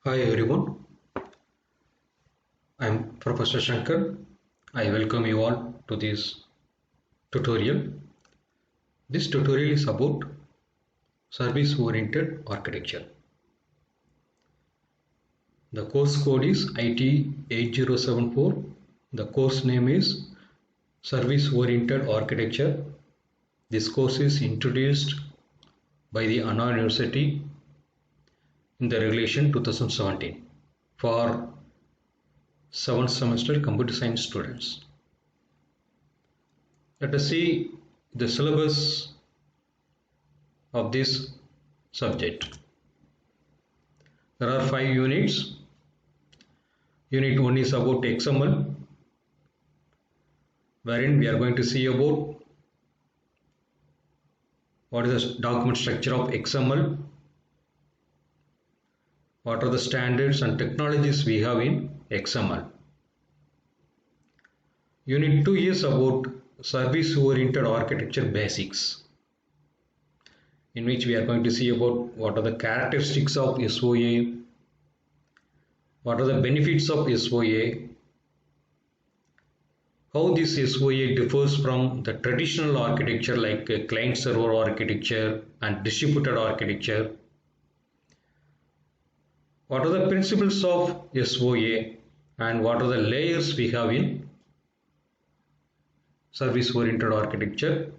Hi everyone, I am Professor Shankar. I welcome you all to this tutorial. This tutorial is about service-oriented architecture. The course code is IT 8074. The course name is Service-Oriented Architecture. This course is introduced by the Anna University in the regulation 2017 for 7th semester computer science students. Let us see the syllabus of this subject. There are 5 units. Unit 1 is about XML, wherein we are going to see about what is the document structure of XML, what are the standards and technologies we have in XML. Unit 2 is about service-oriented architecture basics, in which we are going to see about what are the characteristics of SOA, what are the benefits of SOA, how this SOA differs from the traditional architecture like client-server architecture and distributed architecture, what are the principles of SOA, and what are the layers we have in service-oriented architecture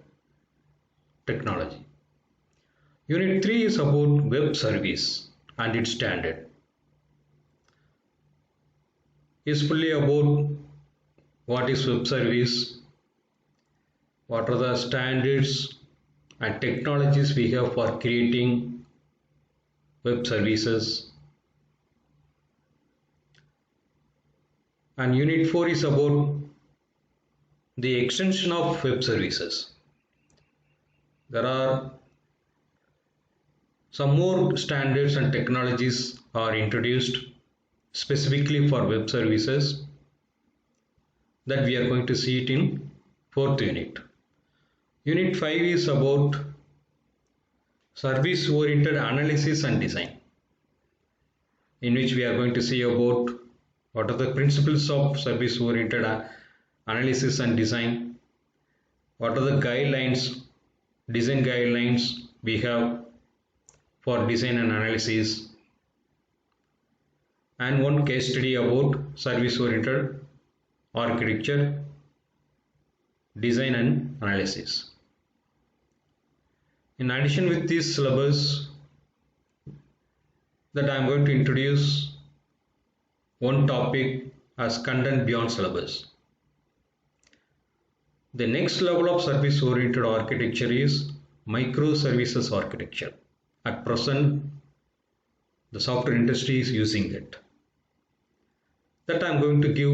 technology. Unit 3 is about web service and its standard. Is fully about what is web service, what are the standards and technologies we have for creating web services. And Unit 4 is about the extension of web services. There are some more standards and technologies are introduced specifically for web services that we are going to see it in 4th unit. Unit 5 is about service-oriented analysis and design, in which we are going to see about what are the principles of service-oriented analysis and design, what are the guidelines, design guidelines we have for design and analysis, and one case study about service-oriented architecture, design and analysis. In addition with this syllabus, that I am going to introduce one topic as content beyond syllabus. The next level of service-oriented architecture is microservices architecture. At present, the software industry is using it. That I am going to give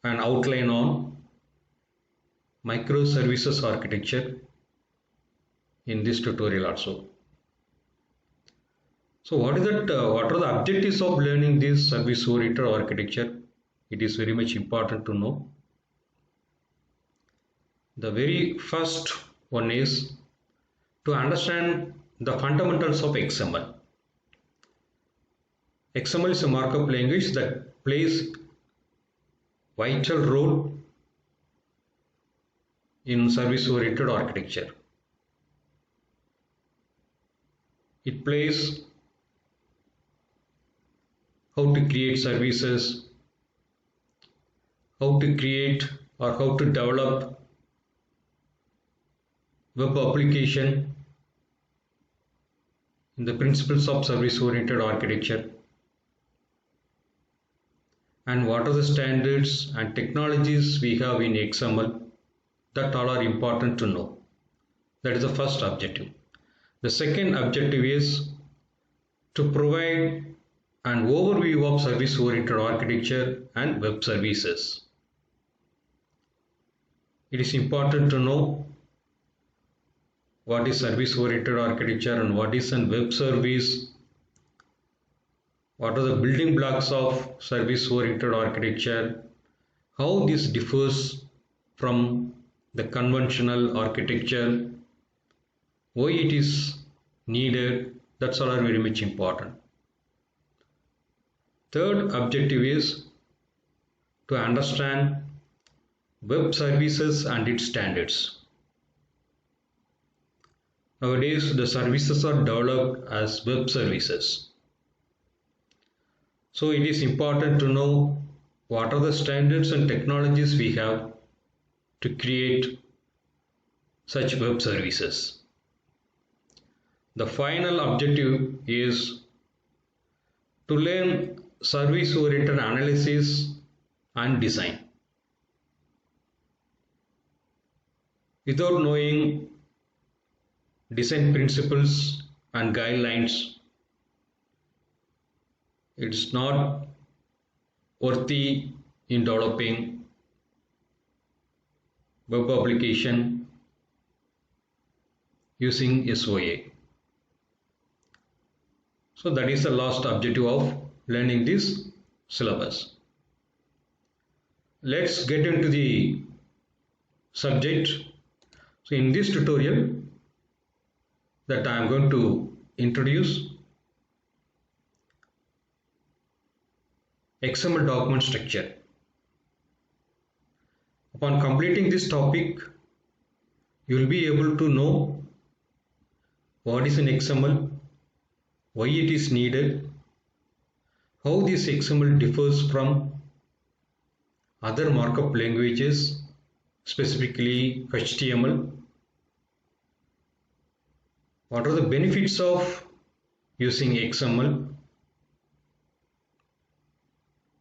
an outline on microservices architecture in this tutorial also. So what is that? What are the objectives of learning this service-oriented architecture? It is very much important to know. The very first one is to understand the fundamentals of XML. XML is a markup language that plays vital role in service-oriented architecture. It plays how to create services, how to create or how to develop web application in the principles of service-oriented architecture, and what are the standards and technologies we have in XML. That all are important to know. That is the first objective. The second objective is to provide an overview of service-oriented architecture and web services. It is important to know what is service-oriented architecture and what is a web service, what are the building blocks of service-oriented architecture, how this differs from the conventional architecture, why it is needed. That's all are very much important. Third objective is to understand web services and its standards. Nowadays, the services are developed as web services. So it is important to know what are the standards and technologies we have to create such web services. The final objective is to learn service-oriented analysis and design. Without knowing design principles and guidelines, it's not worthy in developing web application using SOA. So that is the last objective of learning this syllabus. Let's get into the subject. So in this tutorial that I am going to introduce XML document structure. Upon completing this topic, you will be able to know what is an XML, why it is needed, how this XML differs from other markup languages, specifically HTML, what are the benefits of using XML,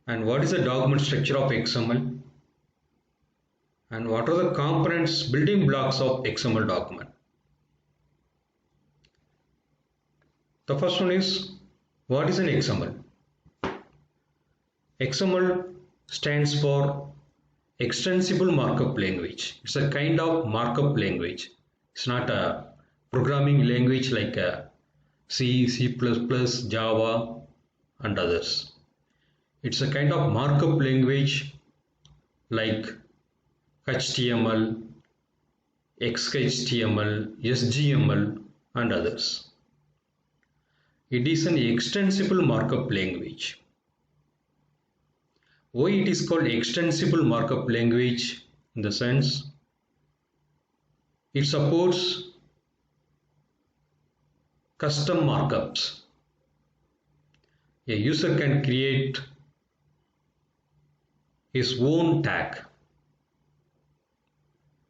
and what is the document structure of XML, and what are the components, building blocks of XML document. The first one is, what is an XML? XML stands for Extensible Markup Language. It's a kind of markup language. It's not a programming language like C, C++, Java and others. It's a kind of markup language like HTML, XHTML, SGML and others. It is an extensible markup language. Why it is called extensible markup language? In the sense, it supports custom markups. A user can create his own tag.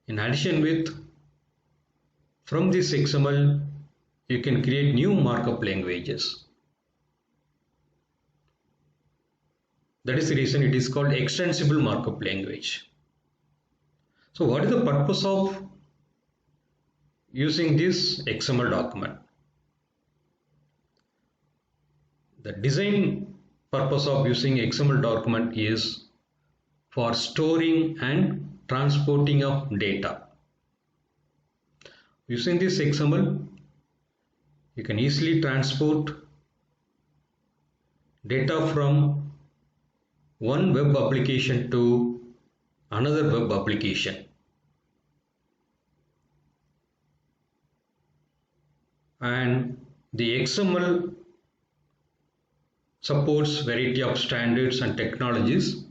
In addition from this XML, you can create new markup languages. That is the reason it is called extensible markup language. So what is the purpose of using this XML document? The design purpose of using XML document is for storing and transporting of data. Using this XML, you can easily transport data from one web application to another web application. And the XML supports variety of standards and technologies.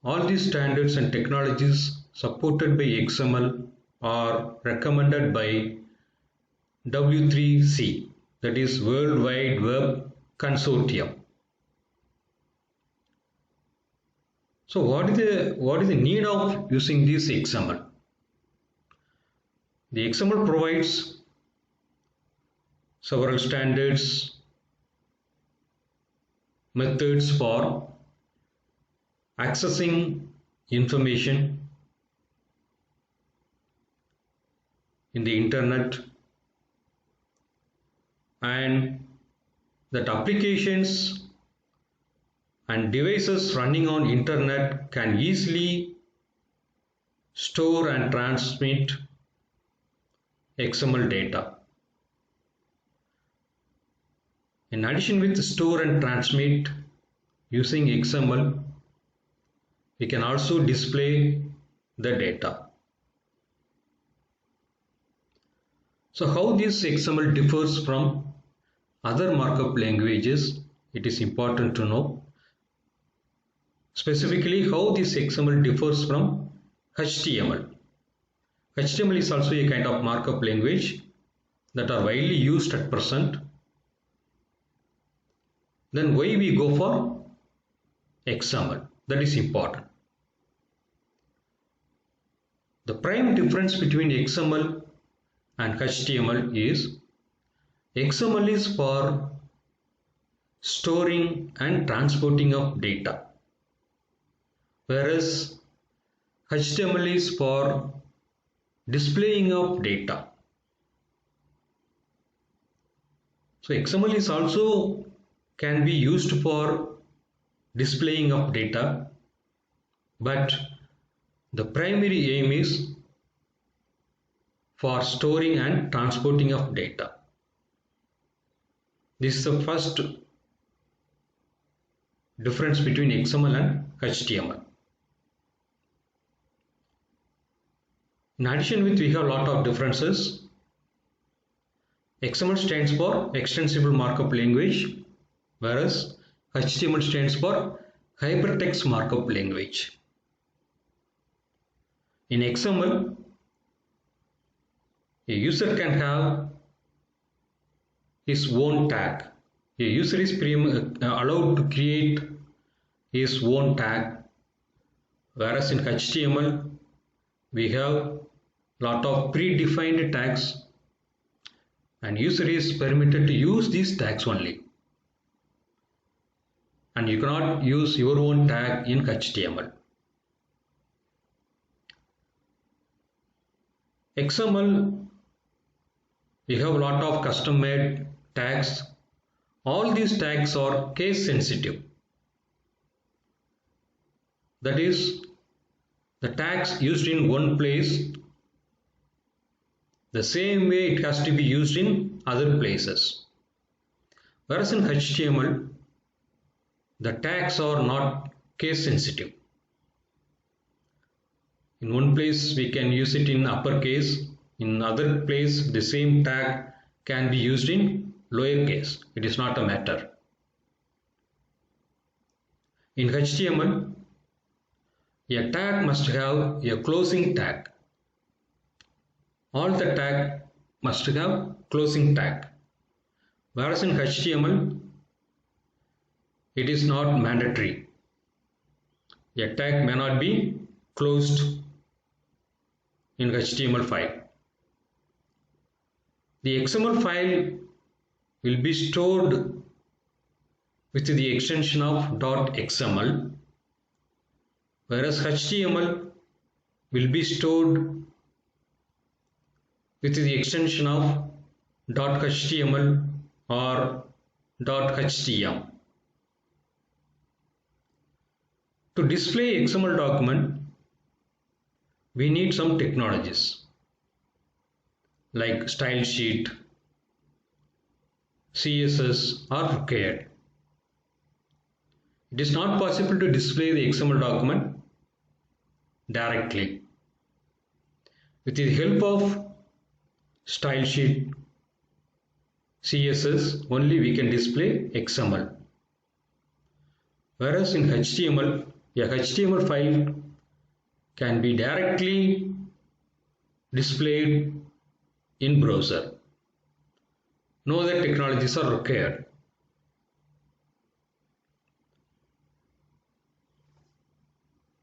All these standards and technologies supported by XML are recommended by W3C, that is World Wide Web Consortium. So what is the need of using this XML? The XML provides several standards, methods for accessing information in the internet, and that applications and devices running on internet can easily store and transmit XML data. In addition with store and transmit, using XML, we can also display the data. So how this XML differs from other markup languages it is important to know specifically how this XML differs from HTML. HTML is also a kind of markup language that are widely used at present. Then why we go for XML? That is important. The prime difference between XML and HTML is XML is for storing and transporting of data, whereas HTML is for displaying of data. So XML is also can be used for displaying of data, but the primary aim is for storing and transporting of data. This is the first difference between XML and HTML. In addition, we have a lot of differences. XML stands for Extensible Markup Language, whereas HTML stands for Hypertext Markup Language. In XML, a user can have his own tag. A user is allowed to create his own tag, whereas in HTML we have lot of predefined tags and user is permitted to use these tags only, and you cannot use your own tag in HTML. XML, we have a lot of custom made tags. All these tags are case sensitive. That is, the tags used in one place, the same way it has to be used in other places. Whereas in HTML, the tags are not case sensitive. In one place we can use it in uppercase, in other place the same tag can be used in lowercase. It is not a matter. In HTML, a tag must have a closing tag. All the tag must have closing tag. Whereas in HTML, it is not mandatory. A tag may not be closed in HTML file. The XML file will be stored with the extension of .xml, whereas HTML will be stored with the extension of .html or .htm. To display XML document, we need some technologies like style sheet, CSS are required. It is not possible to display the XML document directly. With the help of style sheet, CSS, only we can display XML. Whereas in HTML, a HTML file can be directly displayed in browser. No other technologies are required.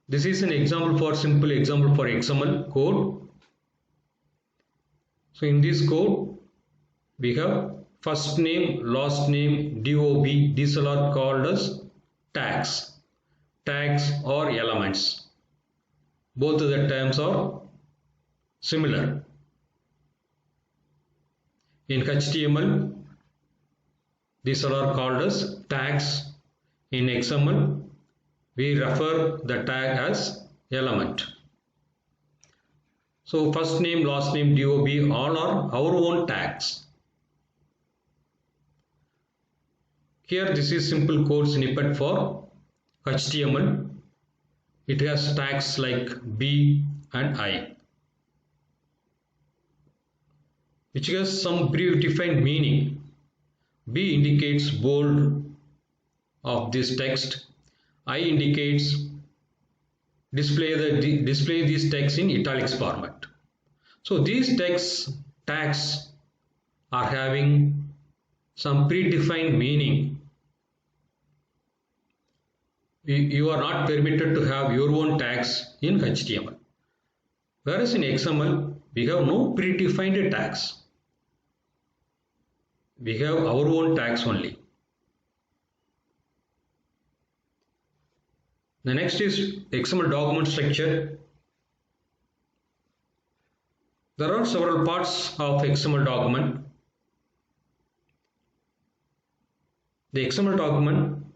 This is an simple example for XML code. So in this code, we have first name, last name, DOB. These are called as tags. Tags or elements. Both of the terms are similar. In HTML, these are called as tags. In XML, we refer the tag as element. So first name, last name, DOB, all are our own tags. Here this is simple code snippet for HTML. It has tags like B and I, which has some predefined meaning. B indicates bold, of this text. I indicates display this text in italics format. So these tags are having some predefined meaning. You are not permitted to have your own tags in HTML. Whereas in XML, we have no predefined tags. We have our own tags only. The next is XML document structure. There are several parts of XML document. The XML document,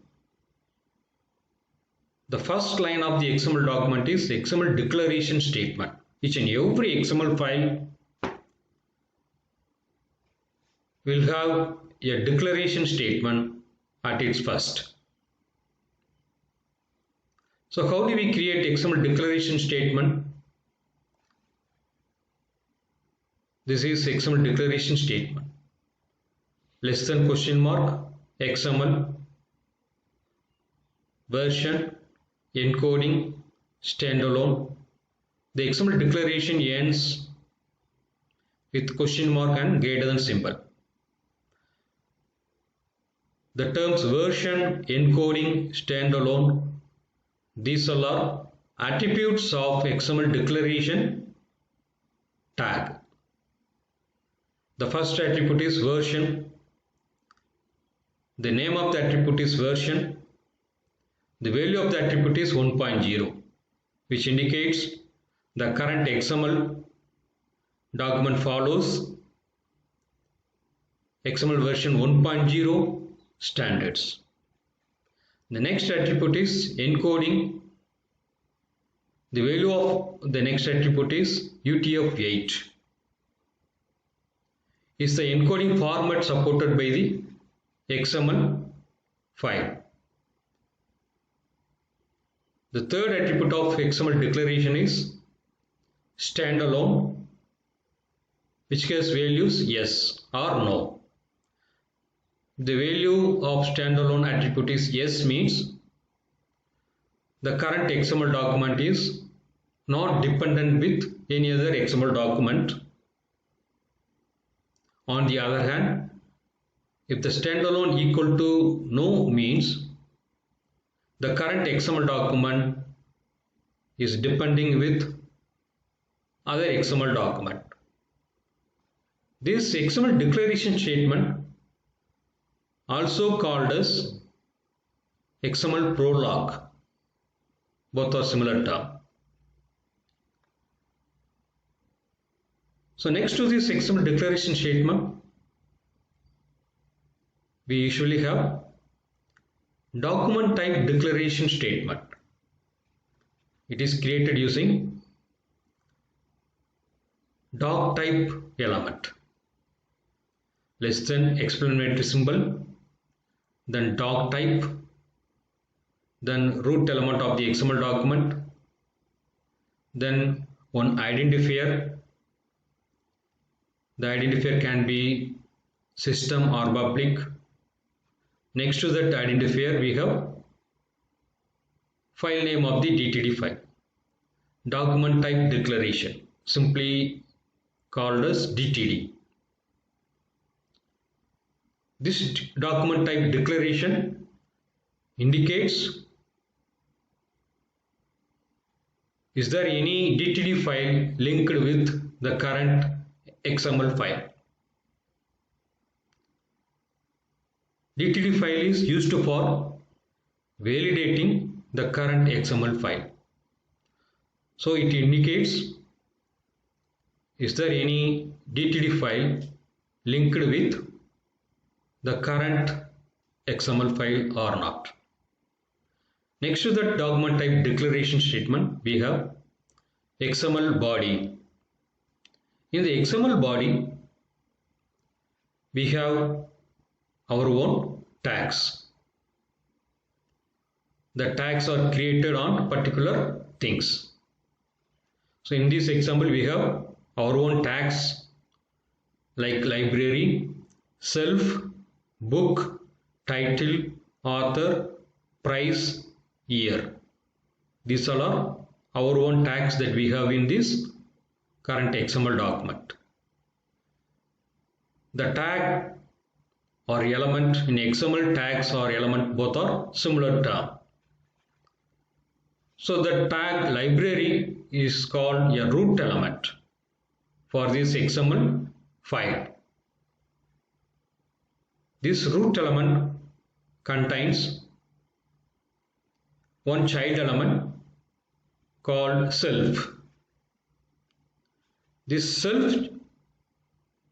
the first line of the XML document is XML declaration statement. Each and every XML file will have a declaration statement at its first. So how do we create XML declaration statement? This is XML declaration statement. Less than question mark XML version encoding standalone. The XML declaration ends with question mark and greater than symbol. The terms version, encoding, standalone, these all are attributes of XML declaration tag. The first attribute is version. The name of the attribute is version. The value of the attribute is 1.0, which indicates the current XML document follows XML version 1.0 standards. The next attribute is encoding. The value of the next attribute is UTF-8. Is the encoding format supported by the XML file. The third attribute of XML declaration is standalone, which has values yes or no. The value of standalone attribute is yes, means the current XML document is not dependent with any other XML document. On the other hand, if the standalone equal to no means the current XML document is depending with other XML document. This XML declaration statement, also called as XML prologue, both are similar term. So next to this XML declaration statement, we usually have document type declaration statement. It is created using doc type element, less than explanatory symbol, then doc type, then root element of the XML document, then one identifier. The identifier can be system or public. Next to that identifier, we have file name of the DTD file. Document type declaration, simply called as DTD. This document type declaration indicates is there any DTD file linked with the current XML file. DTD file is used for validating the current XML file. So it indicates is there any DTD file linked with the current XML file or not. Next to that document type declaration statement, we have XML body. In the XML body, we have our own tags. The tags are created on particular things. So in this example, we have our own tags like library, self, book, title, author, price, year. These all are our own tags that we have in this current XML document. The tag or element in XML, tags or element, both are similar term. So the tag library is called a root element for this XML file. This root element contains one child element called self. This self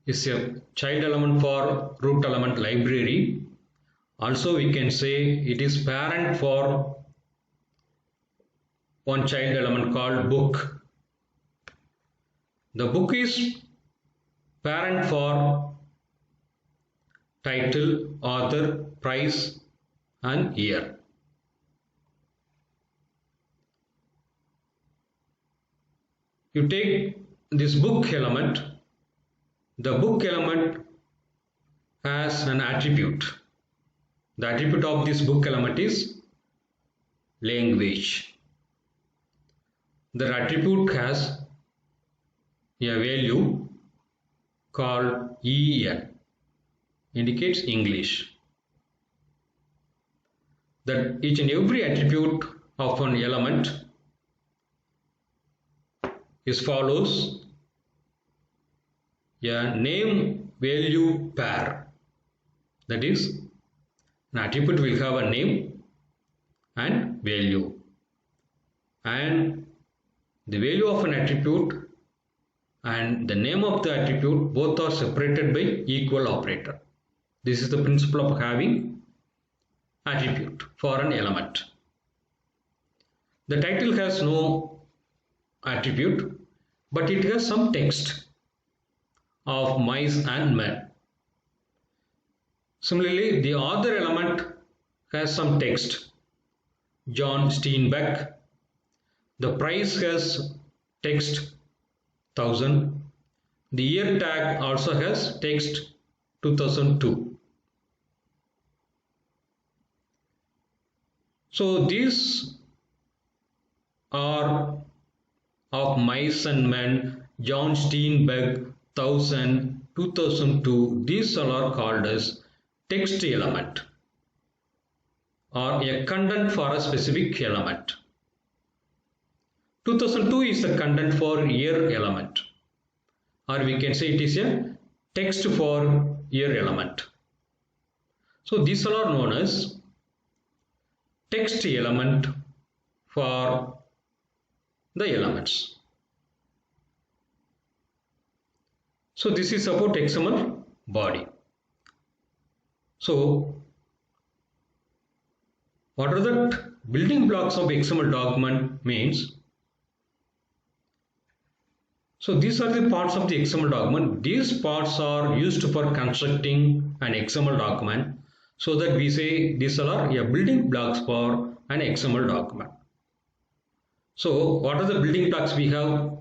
is a child element for root element library. Also we can say it is parent for one child element called book. The book is parent for title, author, price and year. You take this book element. The book element has an attribute. The attribute of this book element is language. The attribute has a value called EN, indicates English. That each and every attribute of an element is follows a name value pair. That is, an attribute will have a name and value, and the value of an attribute and the name of the attribute both are separated by equal operator. This is the principle of having attribute for an element. The title has no attribute, but it has some text of mice and men. Similarly, the author element has some text, John Steinbeck. The price has text 1000. The year tag also has text 2002. So these are of mice and men, John Steinbeck, 1000, 2002. These all are called as text element or a content for a specific element. 2002 is the content for year element, or we can say it is a text for year element. So these all are known as text element for the elements. So this is about XML body. So what are the building blocks of XML document means? So these are the parts of the XML document. These parts are used for constructing an XML document, so that we say these are building blocks for an XML document. So what are the building blocks we have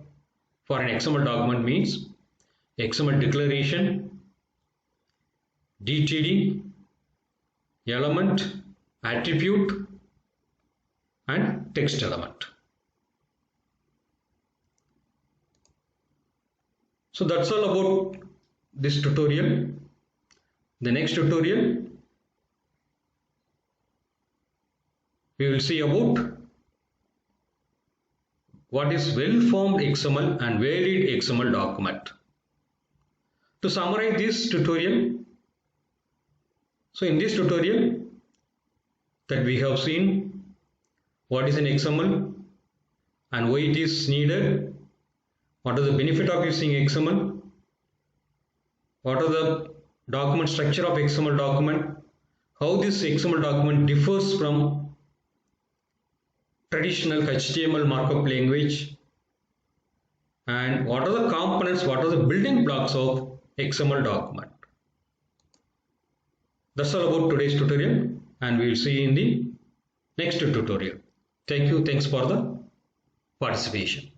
for an XML document means? XML declaration, DTD, element, attribute and text element. So that's all about this tutorial. The next tutorial we will see about what is well-formed XML and valid XML document. To summarize this tutorial, so in this tutorial that we have seen what is an XML and why it is needed, what are the benefit of using XML, what are the document structure of XML document, how this XML document differs from traditional HTML markup language, and what are the components, what are the building blocks of XML document. That's all about today's tutorial, and we will see you in the next tutorial. Thank you. Thanks for the participation.